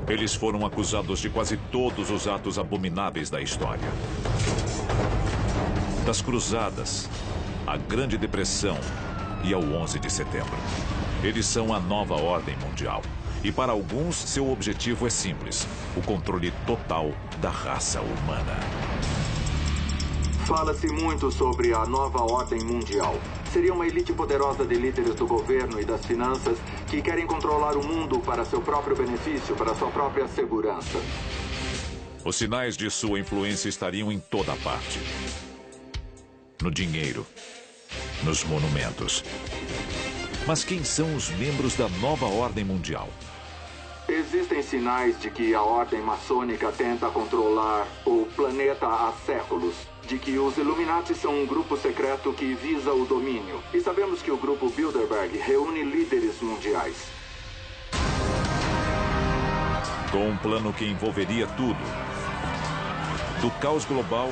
Eles foram acusados de quase todos os atos abomináveis da história. Das Cruzadas, à Grande Depressão e ao 11 de setembro. Eles são a nova ordem mundial. E para alguns, seu objetivo é simples: o controle total da raça humana. Fala-se muito sobre a nova ordem mundial. Seria uma elite poderosa de líderes do governo e das finanças que querem controlar o mundo para seu próprio benefício, para sua própria segurança. Os sinais de sua influência estariam em toda parte. No dinheiro, nos monumentos. Mas quem são os membros da nova ordem mundial? Existem sinais de que a ordem maçônica tenta controlar o planeta há séculos. De que os Illuminati são um grupo secreto que visa o domínio. E sabemos que o grupo Bilderberg reúne líderes mundiais. Com um plano que envolveria tudo. Do caos global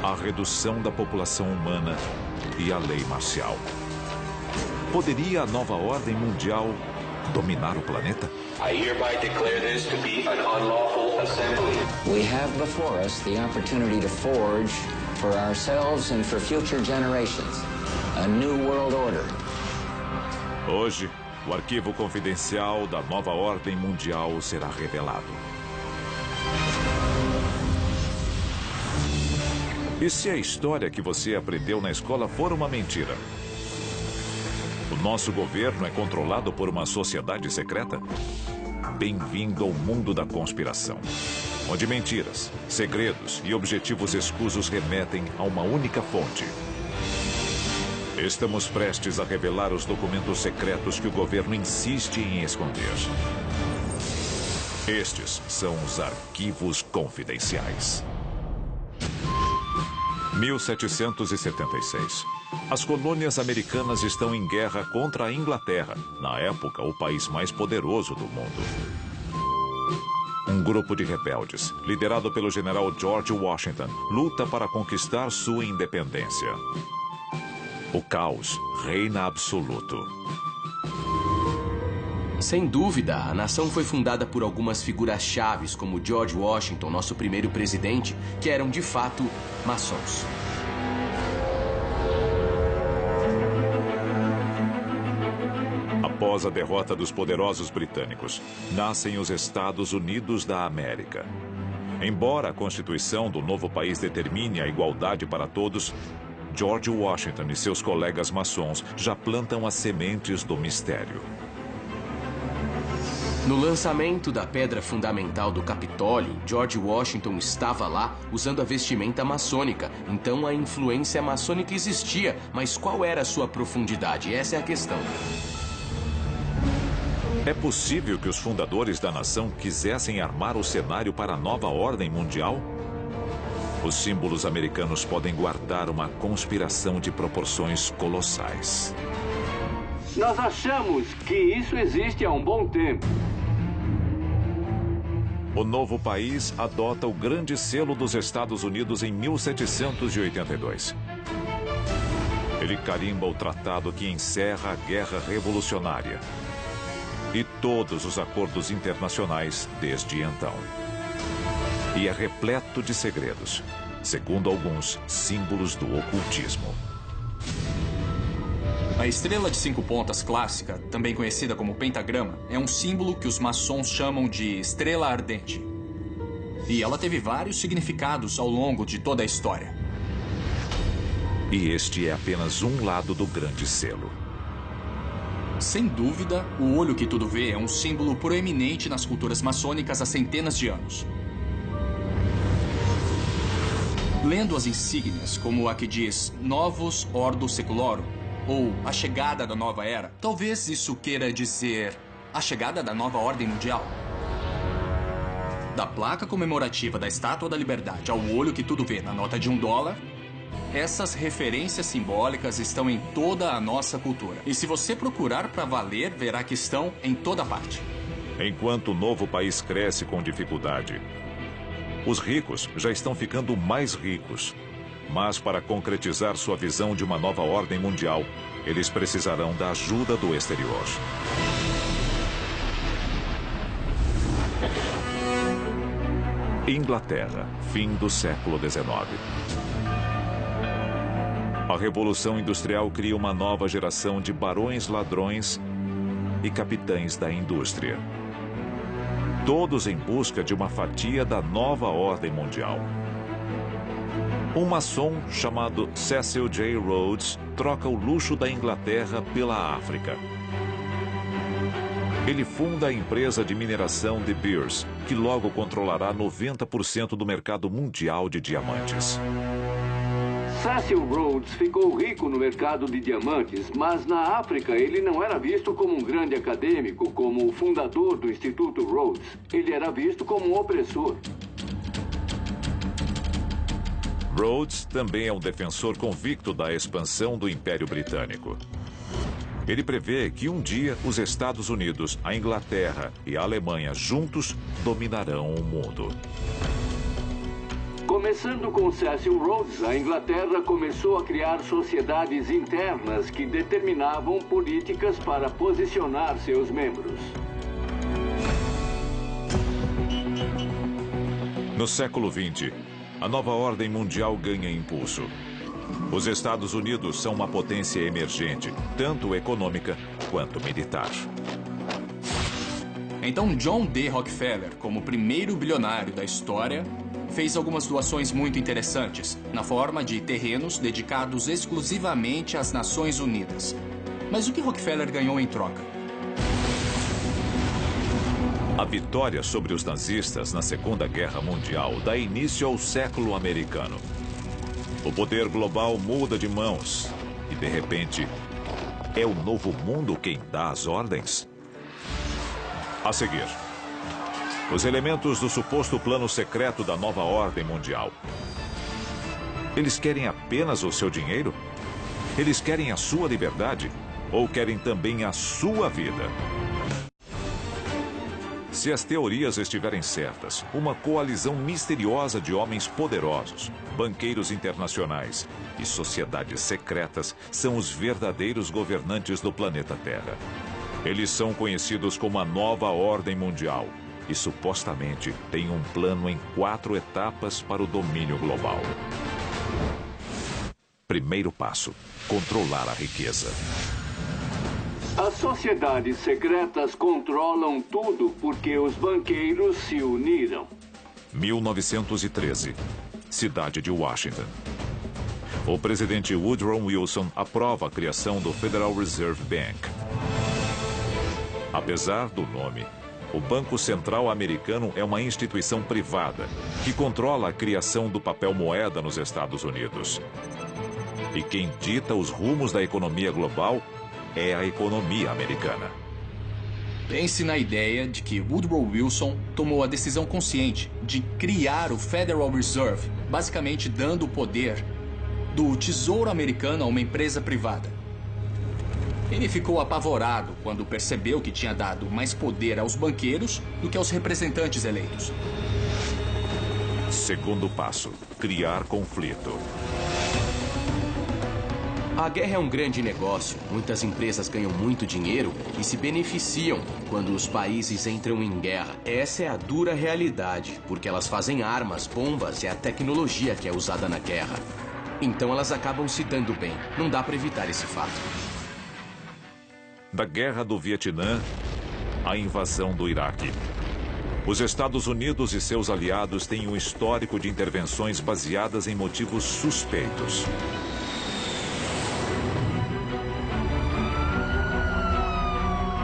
à redução da população humana e à lei marcial. Poderia a nova ordem mundial dominar o planeta? I hereby declare this to be an unlawful assembly. We have before us the opportunity to forge for ourselves and for future generations a new world order. Hoje, o arquivo confidencial da nova ordem mundial será revelado. E se a história que você aprendeu na escola for uma mentira? O nosso governo é controlado por uma sociedade secreta? Bem-vindo ao mundo da conspiração, onde mentiras, segredos e objetivos escusos remetem a uma única fonte. Estamos prestes a revelar os documentos secretos que o governo insiste em esconder. Estes são os arquivos confidenciais. 1776. As colônias americanas estão em guerra contra a Inglaterra, na época o país mais poderoso do mundo. Um grupo de rebeldes, liderado pelo general George Washington, luta para conquistar sua independência. O caos reina absoluto. Sem dúvida, a nação foi fundada por algumas figuras chaves, como George Washington, nosso primeiro presidente, que eram de fato maçons. Após a derrota dos poderosos britânicos, nascem os Estados Unidos da América. Embora a Constituição do novo país determine a igualdade para todos, George Washington e seus colegas maçons já plantam as sementes do mistério. No lançamento da pedra fundamental do Capitólio, George Washington estava lá usando a vestimenta maçônica. Então a influência maçônica existia, mas qual era a sua profundidade? Essa é a questão. É possível que os fundadores da nação quisessem armar o cenário para a nova ordem mundial? Os símbolos americanos podem guardar uma conspiração de proporções colossais. Nós achamos que isso existe há um bom tempo. O novo país adota o grande selo dos Estados Unidos em 1782. Ele carimba o tratado que encerra a Guerra Revolucionária e todos os acordos internacionais desde então. E é repleto de segredos, segundo alguns, símbolos do ocultismo. A estrela de 5 pontas clássica, também conhecida como pentagrama, é um símbolo que os maçons chamam de estrela ardente. E ela teve vários significados ao longo de toda a história. E este é apenas um lado do grande selo. Sem dúvida, o olho que tudo vê é um símbolo proeminente nas culturas maçônicas há centenas de anos. Lendo as insígnias, como a que diz Novus Ordo Seclorum, ou a chegada da nova era, talvez isso queira dizer a chegada da nova ordem mundial. Da placa comemorativa da Estátua da Liberdade ao olho que tudo vê na nota de $1, essas referências simbólicas estão em toda a nossa cultura. E se você procurar para valer, verá que estão em toda parte. Enquanto o novo país cresce com dificuldade, os ricos já estão ficando mais ricos. Mas para concretizar sua visão de uma nova ordem mundial, eles precisarão da ajuda do exterior. Inglaterra, fim do século XIX. A Revolução Industrial cria uma nova geração de barões ladrões e capitães da indústria. Todos em busca de uma fatia da nova ordem mundial. Um maçom chamado Cecil J. Rhodes troca o luxo da Inglaterra pela África. Ele funda a empresa de mineração De Beers, que logo controlará 90% do mercado mundial de diamantes. Cecil Rhodes ficou rico no mercado de diamantes, mas na África ele não era visto como um grande acadêmico, como o fundador do Instituto Rhodes. Ele era visto como um opressor. Rhodes também é um defensor convicto da expansão do Império Britânico. Ele prevê que um dia os Estados Unidos, a Inglaterra e a Alemanha juntos dominarão o mundo. Começando com Cecil Rhodes, a Inglaterra começou a criar sociedades internas que determinavam políticas para posicionar seus membros. No século XX, a nova ordem mundial ganha impulso. Os Estados Unidos são uma potência emergente, tanto econômica quanto militar. Então John D. Rockefeller, como primeiro bilionário da história, fez algumas doações muito interessantes, na forma de terrenos dedicados exclusivamente às Nações Unidas. Mas o que Rockefeller ganhou em troca? A vitória sobre os nazistas na Segunda Guerra Mundial dá início ao século americano. O poder global muda de mãos e, de repente, é o novo mundo quem dá as ordens. A seguir, os elementos do suposto plano secreto da nova ordem mundial. Eles querem apenas o seu dinheiro? Eles querem a sua liberdade? Ou querem também a sua vida? Se as teorias estiverem certas, uma coalizão misteriosa de homens poderosos, banqueiros internacionais e sociedades secretas são os verdadeiros governantes do planeta Terra. Eles são conhecidos como a Nova Ordem Mundial e supostamente têm um plano em 4 etapas para o domínio global. Primeiro passo: controlar a riqueza. As sociedades secretas controlam tudo porque os banqueiros se uniram. 1913, cidade de Washington. O presidente Woodrow Wilson aprova a criação do Federal Reserve Bank. Apesar do nome, o Banco Central Americano é uma instituição privada que controla a criação do papel moeda nos Estados Unidos. E quem dita os rumos da economia global é a economia americana. Pense na ideia de que Woodrow Wilson tomou a decisão consciente de criar o Federal Reserve, basicamente dando o poder do Tesouro Americano a uma empresa privada. Ele ficou apavorado quando percebeu que tinha dado mais poder aos banqueiros do que aos representantes eleitos. Segundo passo: criar conflito. A guerra é um grande negócio. Muitas empresas ganham muito dinheiro e se beneficiam quando os países entram em guerra. Essa é a dura realidade, porque elas fazem armas, bombas e a tecnologia que é usada na guerra. Então elas acabam se dando bem. Não dá para evitar esse fato. Da Guerra do Vietnã à invasão do Iraque. Os Estados Unidos e seus aliados têm um histórico de intervenções baseadas em motivos suspeitos.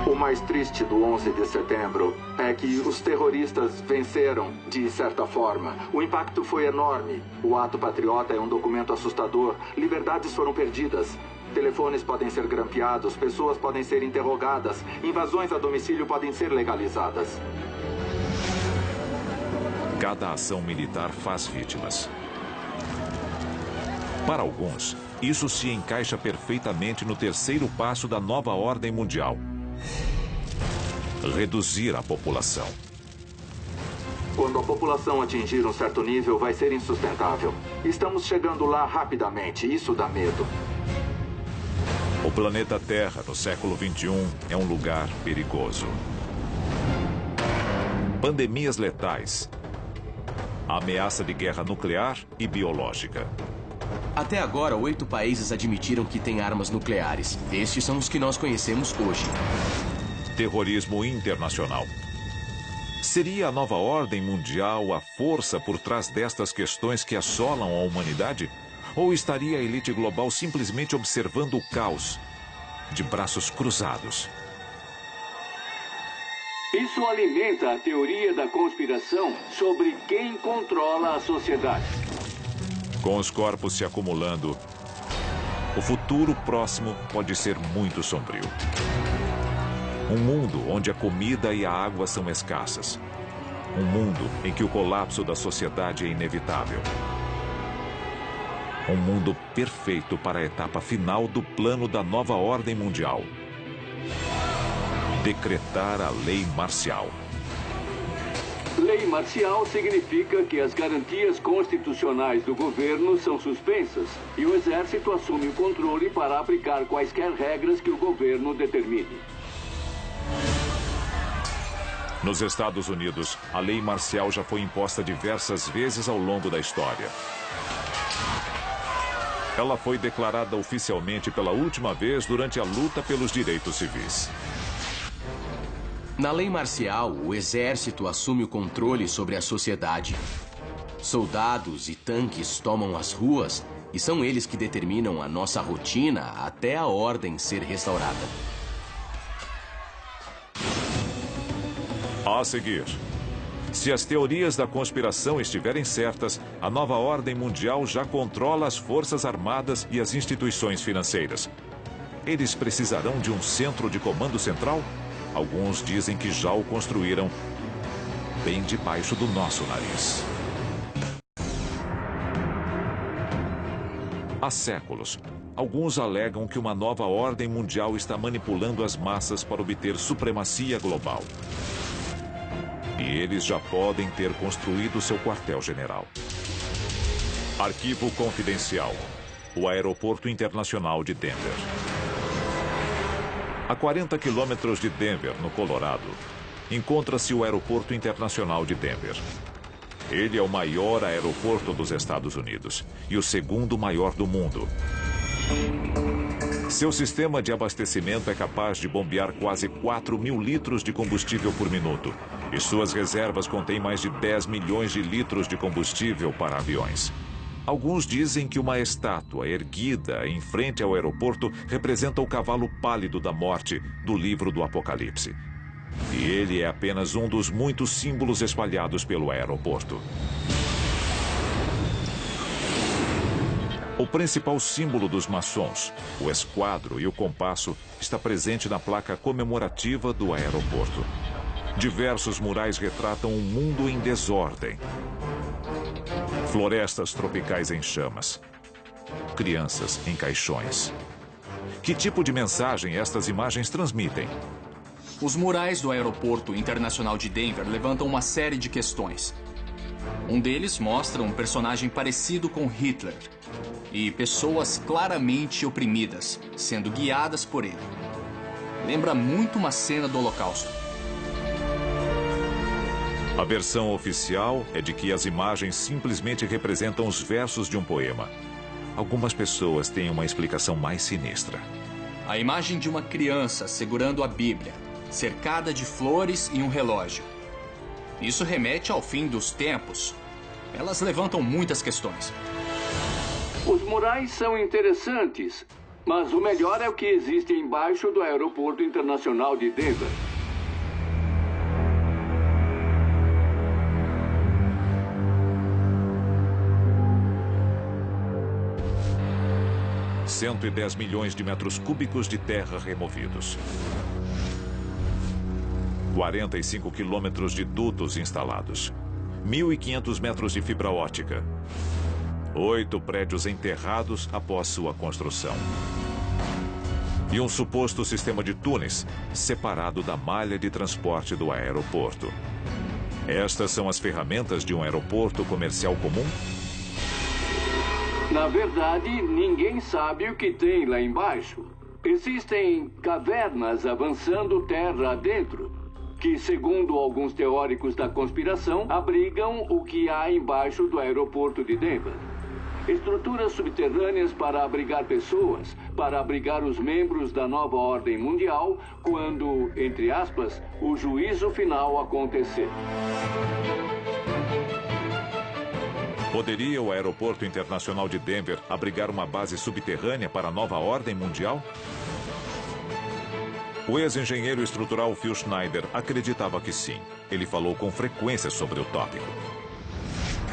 O mais triste do 11 de setembro é que os terroristas venceram, de certa forma. O impacto foi enorme. O ato patriota é um documento assustador. Liberdades foram perdidas. Telefones podem ser grampeados, pessoas podem ser interrogadas, invasões a domicílio podem ser legalizadas. Cada ação militar faz vítimas. Para alguns, isso se encaixa perfeitamente no terceiro passo da nova ordem mundial: reduzir a população. Quando a população atingir um certo nível, vai ser insustentável. Estamos chegando lá rapidamente, isso dá medo. O planeta Terra, no século XXI, é um lugar perigoso. Pandemias letais, a ameaça de guerra nuclear e biológica. Até agora, 8 países admitiram que têm armas nucleares. Estes são os que nós conhecemos hoje. Terrorismo internacional. Seria a nova ordem mundial a força por trás destas questões que assolam a humanidade? Ou estaria a elite global simplesmente observando o caos, de braços cruzados? Isso alimenta a teoria da conspiração sobre quem controla a sociedade. Com os corpos se acumulando, o futuro próximo pode ser muito sombrio. Um mundo onde a comida e a água são escassas. Um mundo em que o colapso da sociedade é inevitável. Um mundo perfeito para a etapa final do plano da nova ordem mundial. Decretar a lei marcial. Lei marcial significa que as garantias constitucionais do governo são suspensas e o exército assume o controle para aplicar quaisquer regras que o governo determine. Nos Estados Unidos, a lei marcial já foi imposta diversas vezes ao longo da história. Ela foi declarada oficialmente pela última vez durante a luta pelos direitos civis. Na lei marcial, o exército assume o controle sobre a sociedade. Soldados e tanques tomam as ruas e são eles que determinam a nossa rotina até a ordem ser restaurada. A seguir, se as teorias da conspiração estiverem certas, a nova ordem mundial já controla as forças armadas e as instituições financeiras. Eles precisarão de um centro de comando central? Alguns dizem que já o construíram bem debaixo do nosso nariz. Há séculos, alguns alegam que uma nova ordem mundial está manipulando as massas para obter supremacia global. E eles já podem ter construído seu quartel-general. Arquivo confidencial. O Aeroporto Internacional de Denver. A 40 quilômetros de Denver, no Colorado, encontra-se o Aeroporto Internacional de Denver. Ele é o maior aeroporto dos Estados Unidos e o segundo maior do mundo. Seu sistema de abastecimento é capaz de bombear quase 4.000 litros de combustível por minuto. E suas reservas contêm mais de 10 milhões de litros de combustível para aviões. Alguns dizem que uma estátua erguida em frente ao aeroporto representa o cavalo pálido da morte do livro do Apocalipse. E ele é apenas um dos muitos símbolos espalhados pelo aeroporto. O principal símbolo dos maçons, o esquadro e o compasso, está presente na placa comemorativa do aeroporto. Diversos murais retratam um mundo em desordem. Florestas tropicais em chamas. Crianças em caixões. Que tipo de mensagem estas imagens transmitem? Os murais do Aeroporto Internacional de Denver levantam uma série de questões. Um deles mostra um personagem parecido com Hitler e pessoas claramente oprimidas, sendo guiadas por ele. Lembra muito uma cena do Holocausto. A versão oficial é de que as imagens simplesmente representam os versos de um poema. Algumas pessoas têm uma explicação mais sinistra. A imagem de uma criança segurando a Bíblia, cercada de flores e um relógio. Isso remete ao fim dos tempos. Elas levantam muitas questões. Os murais são interessantes, mas o melhor é o que existe embaixo do Aeroporto Internacional de Denver. – 110 milhões de metros cúbicos de terra removidos. 45 quilômetros de dutos instalados. 1.500 metros de fibra óptica. 8 prédios enterrados após sua construção. E um suposto sistema de túneis separado da malha de transporte do aeroporto. Estas são as ferramentas de um aeroporto comercial comum? Na verdade, ninguém sabe o que tem lá embaixo. Existem cavernas avançando terra adentro, que, segundo alguns teóricos da conspiração, abrigam o que há embaixo do aeroporto de Denver. Estruturas subterrâneas para abrigar pessoas, para abrigar os membros da nova ordem mundial quando, entre aspas, o juízo final acontecer. Poderia o Aeroporto Internacional de Denver abrigar uma base subterrânea para a nova ordem mundial? O ex-engenheiro estrutural Phil Schneider acreditava que sim. Ele falou com frequência sobre o tópico.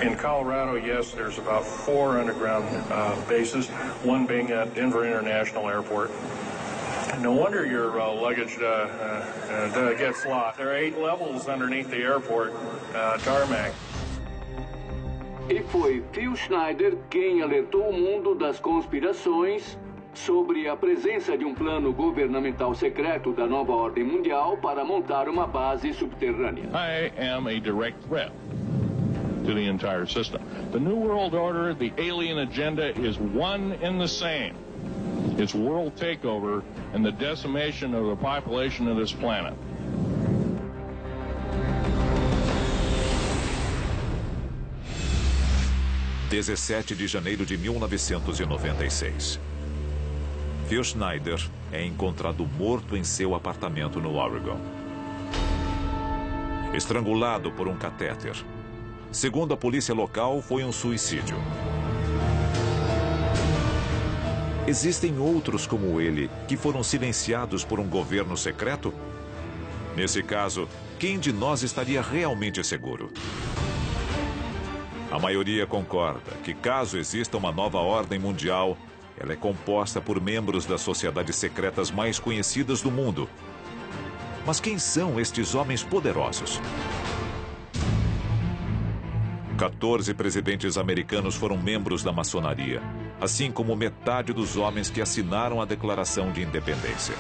In Colorado, yes, there's about 4 underground bases, one being at Denver International Airport. No wonder your luggage gets lost. There are 8 levels underneath the airport tarmac. E foi Phil Schneider quem alertou o mundo das conspirações sobre a presença de um plano governamental secreto da nova ordem mundial para montar uma base subterrânea. I am a direct threat to the entire system. The New World Order, the alien agenda is one and the same. It's world takeover and the decimation of the population of this planet. (17 de janeiro de 1996). Phil Schneider é encontrado morto em seu apartamento no Oregon. Estrangulado por um catéter. Segundo a polícia local, foi um suicídio. Existem outros como ele que foram silenciados por um governo secreto? Nesse caso, quem de nós estaria realmente seguro? A maioria concorda que, caso exista uma nova ordem mundial, ela é composta por membros das sociedades secretas mais conhecidas do mundo. Mas quem são estes homens poderosos? 14 presidentes americanos foram membros da maçonaria, assim como metade dos homens que assinaram a Declaração de Independência.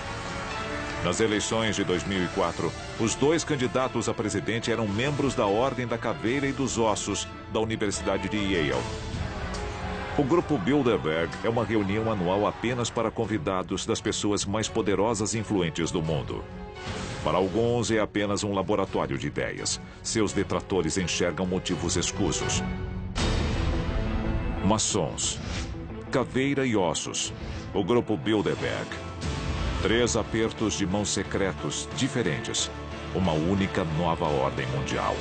Nas eleições de 2004, os 2 candidatos a presidente eram membros da Ordem da Caveira e dos Ossos da Universidade de Yale. O Grupo Bilderberg é uma reunião anual apenas para convidados das pessoas mais poderosas e influentes do mundo. Para alguns, é apenas um laboratório de ideias. Seus detratores enxergam motivos escusos. Maçons, Caveira e Ossos, o Grupo Bilderberg. 3 apertos de mãos secretos diferentes. Uma única nova ordem mundial.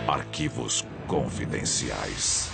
Arquivos confidenciais.